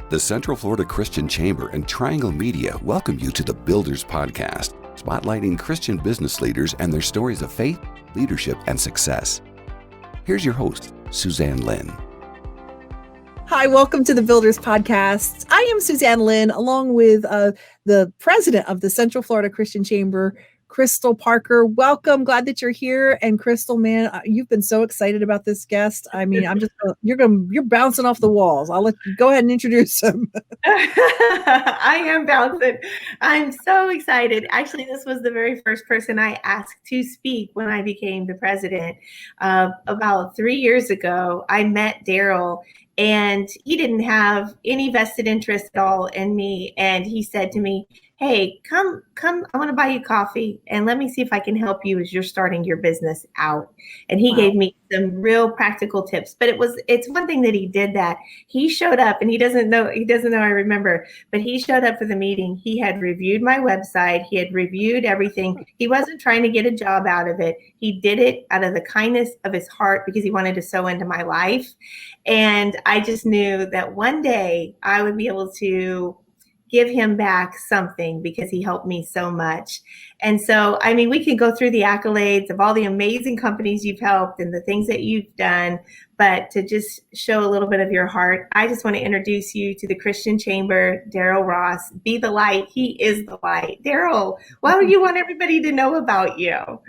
The Central Florida Christian Chamber and Triangle Media welcome you to the Builders Podcast, spotlighting Christian business leaders and their stories of faith, leadership, and success. Here's your host, Suzanne Lynn. Hi, welcome to the Builders Podcast. I am Suzanne Lynn, along with the president of the Central Florida Christian Chamber, Krystal Parker. Welcome. Glad that you're here. And Krystal, man, you've been so excited about this guest. I mean, you're bouncing off the walls. I'll let you go ahead and introduce him. I am bouncing. I'm so excited. Actually, this was the very first person I asked to speak when I became the president. About 3 years ago, I met Darryl, and he didn't have any vested interest at all in me. And he said to me, "Hey, come, I want to buy you coffee and let me see if I can help you as you're starting your business out." And he gave me some real practical tips, but it's one thing that he did that. He showed up, and he doesn't know I remember, but he showed up for the meeting. He had reviewed my website. He had reviewed everything. He wasn't trying to get a job out of it. He did it out of the kindness of his heart because he wanted to sow into my life. And I just knew that one day I would be able to give him back something because he helped me so much. And so, I mean, we can go through the accolades of all the amazing companies you've helped and the things that you've done, but to just show a little bit of your heart, I just want to introduce you to the Christian Chamber, Darryl Ross. Be the light. He is the light. Darryl, why would you want everybody to know about you?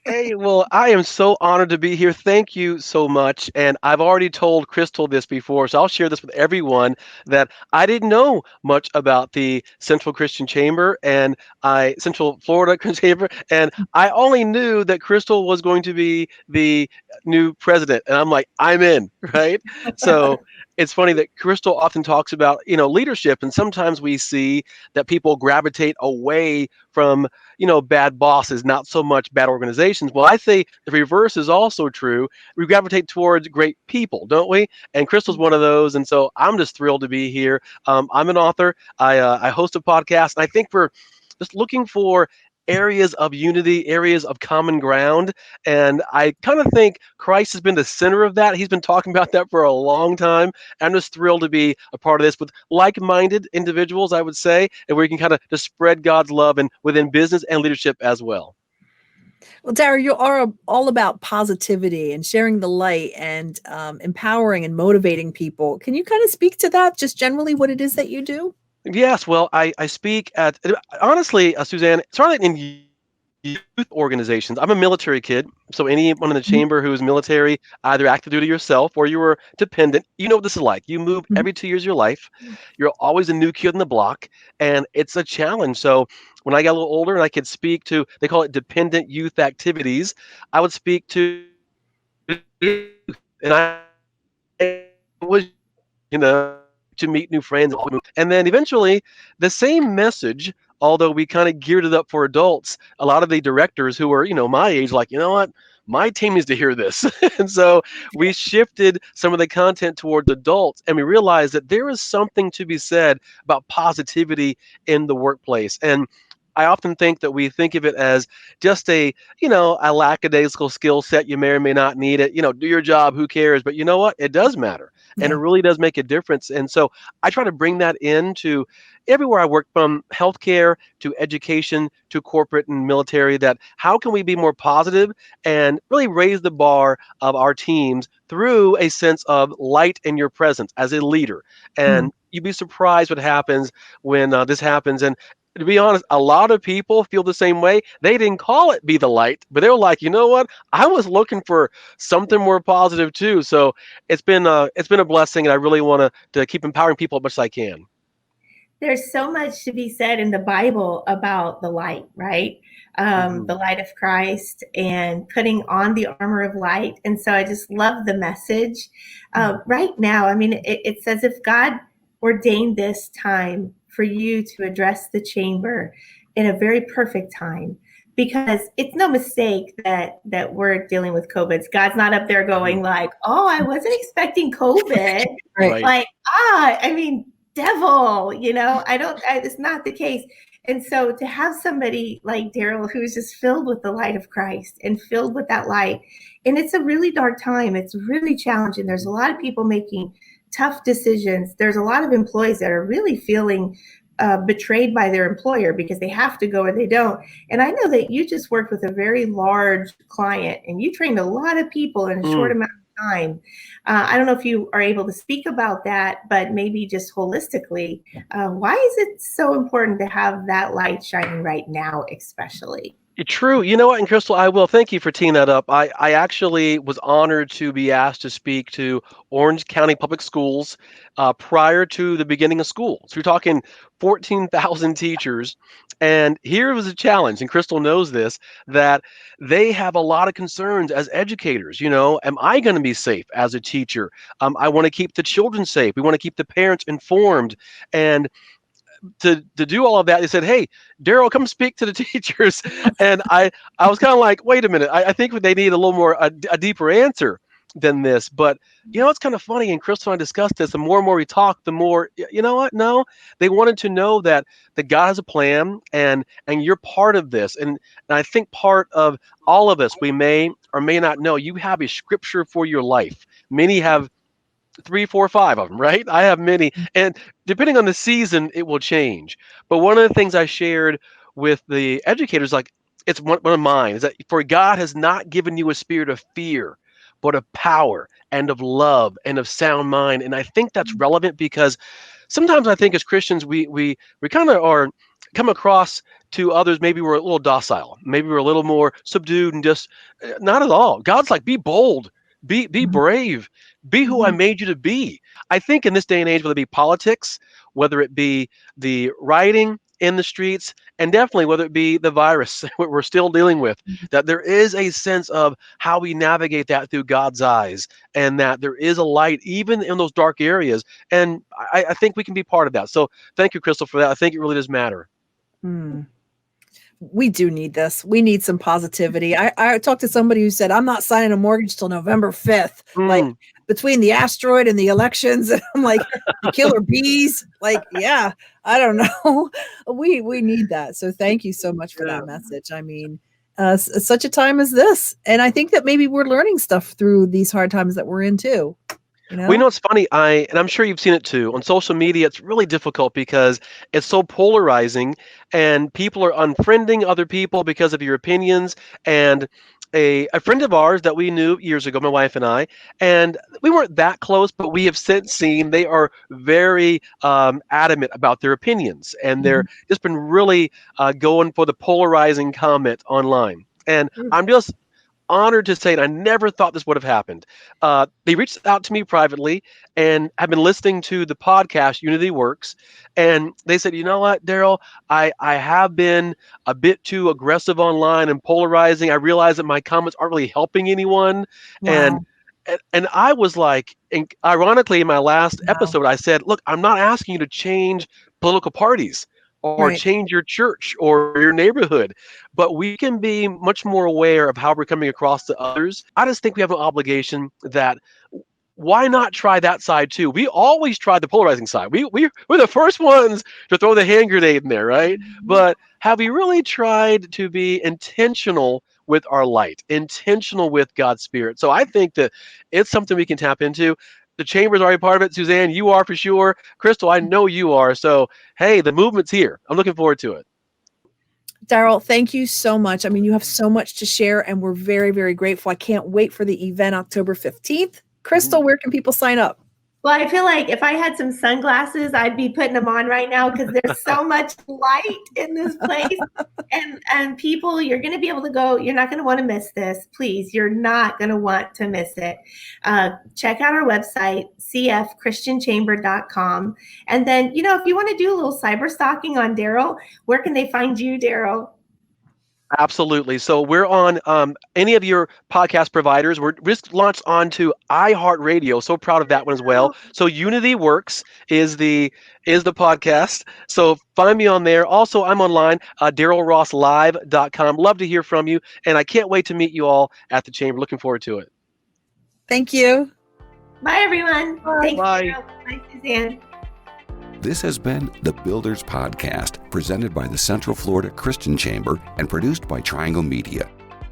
Hey, well, I am so honored to be here. Thank you so much. And I've already told Krystal this before, so I'll share this with everyone, that I didn't know much about the Central Christian Chamber and Central Florida Christian Chamber, and I only knew that Krystal was going to be the new president. And I'm like, I'm in, right? So it's funny that Krystal often talks about, leadership, and sometimes we see that people gravitate away from, bad bosses, not so much bad organizations. Well, I say the reverse is also true. We gravitate towards great people, don't we? And Krystal's one of those, and so I'm just thrilled to be here. I'm an author. I host a podcast, and I think we're just looking for areas of unity, areas of common ground. And I kind of think Christ has been the center of that. He's been talking about that for a long time. I'm just thrilled to be a part of this with like-minded individuals, I would say, and where you can kind of just spread God's love and within business and leadership as well. Well, Darryl, you are all about positivity and sharing the light and empowering and motivating people. Can you kind of speak to that, just generally what it is that you do? Yes, well, I speak at, honestly, Suzanne, certainly in youth organizations. I'm a military kid, so anyone in the chamber who is military, either active duty yourself or you were dependent, you know what this is like. You move every 2 years of your life. You're always a new kid on the block, and it's a challenge. So when I got a little older and I could speak to, they call it dependent youth activities, I would speak to youth, and I was, to meet new friends. And then eventually the same message, although we kind of geared it up for adults, a lot of the directors who were, my age, like, you know what, my team needs to hear this. And so we shifted some of the content towards adults, and we realized that there is something to be said about positivity in the workplace. And I often think that we think of it as just a lackadaisical skill set. You may or may not need it. Do your job. Who cares? But you know what? It does matter. And it really does make a difference. And so I try to bring that into everywhere I work, from healthcare to education to corporate and military, that how can we be more positive and really raise the bar of our teams through a sense of light in your presence as a leader. And you'd be surprised what happens when this happens. And to be honest, a lot of people feel the same way. They didn't call it Be the Light, but they were like, you know what? I was looking for something more positive too. So it's been a blessing, and I really want to keep empowering people as much as I can. There's so much to be said in the Bible about the light, right? The light of Christ and putting on the armor of light. And so I just love the message. Right now, I mean, it's as if God ordained this time for you to address the chamber in a very perfect time, because it's no mistake that we're dealing with COVID. God's not up there going like, "Oh, I wasn't expecting COVID." Right. Like, I mean, devil, it's not the case. And so to have somebody like Darryl, who's just filled with the light of Christ and filled with that light, and it's a really dark time. It's really challenging. There's a lot of people making tough decisions. There's a lot of employees that are really feeling betrayed by their employer because they have to go or they don't. And I know that you just worked with a very large client and you trained a lot of people in a short amount of time. I don't know if you are able to speak about that, but maybe just holistically, why is it so important to have that light shining right now, especially? True. You know what, and Krystal, I will. Thank you for teeing that up. I actually was honored to be asked to speak to Orange County Public Schools prior to the beginning of school. So we're talking 14,000 teachers. And here was a challenge, and Krystal knows this, that they have a lot of concerns as educators. Am I going to be safe as a teacher? I want to keep the children safe. We want to keep the parents informed. And to do all of that, they said, "Hey, Darryl, come speak to the teachers." And I was kind of like, wait a minute, I think they need a little more a deeper answer than this. But it's kind of funny, and Krystal and I discussed this. The more and more we talk, the more you know what? No, they wanted to know that God has a plan, and you're part of this. And I think part of all of us, we may or may not know, you have a scripture for your life. Many have 3, 4, 5 of them, right? I have many. And depending on the season, it will change. But one of the things I shared with the educators, like it's one of mine, is that for God has not given you a spirit of fear, but of power and of love and of sound mind. And I think that's relevant because sometimes I think as Christians, we kind of are come across to others, maybe we're a little docile, maybe we're a little more subdued and just not at all. God's like, be bold, be brave, be who I made you to be. I think in this day and age, whether it be politics, whether it be the rioting in the streets, and definitely whether it be the virus what we're still dealing with, that there is a sense of how we navigate that through God's eyes, and that there is a light even in those dark areas. And I think we can be part of that. So thank you, Krystal, for that. I think it really does matter. We do need this. We need some positivity. I talked to somebody who said, I'm not signing a mortgage till November 5th. Like between the asteroid and the elections. And I'm like, the killer bees. Like, yeah, I don't know. We need that. So thank you so much for that message. I mean, such a time as this. And I think that maybe we're learning stuff through these hard times that we're in too. Well, it's funny. And I'm sure you've seen it too on social media. It's really difficult because it's so polarizing, and people are unfriending other people because of your opinions. And a friend of ours that we knew years ago, my wife and I, and we weren't that close, but we have since seen they are very adamant about their opinions, and they're just been really going for the polarizing comment online. And I'm just honored to say, and I never thought this would have happened. They reached out to me privately and have been listening to the podcast Unity Works, and they said, you know what, Darryl, I have been a bit too aggressive online and polarizing. I realize that my comments aren't really helping anyone. Wow. And I was like, and ironically, in my last episode, I said, look, I'm not asking you to change political parties or change your church or your neighborhood, but we can be much more aware of how we're coming across to others. I just think we have an obligation that why not try that side too? We always try the polarizing side. We're the first ones to throw the hand grenade in there, right? But have we really tried to be intentional with our light, intentional with God's Spirit? So I think that it's something we can tap into. The chamber's already part of it. Suzanne, you are for sure. Krystal, I know you are. So, hey, the movement's here. I'm looking forward to it. Darryl, thank you so much. I mean, you have so much to share, and we're very, very grateful. I can't wait for the event October 15th. Krystal, where can people sign up? Well, I feel like if I had some sunglasses, I'd be putting them on right now because there's so much light in this place. And people, you're going to be able to go. You're not going to want to miss this. Please, you're not going to want to miss it. Check out our website, cfchristianchamber.com. And then, if you want to do a little cyber stalking on Darryl, where can they find you, Darryl? Absolutely. So we're on any of your podcast providers. We're just launched onto iHeartRadio. So proud of that one as well. So Unity Works is the podcast. So find me on there. Also, I'm online, DarrylRossLive.com. Love to hear from you. And I can't wait to meet you all at the chamber. Looking forward to it. Thank you. Bye, everyone. Bye. Bye, Suzanne. This has been the Builders Podcast, presented by the Central Florida Christian Chamber and produced by Triangle Media.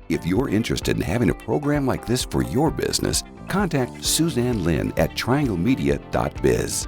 If you're interested in having a program like this for your business, contact Suzanne Lynn at trianglemedia.biz.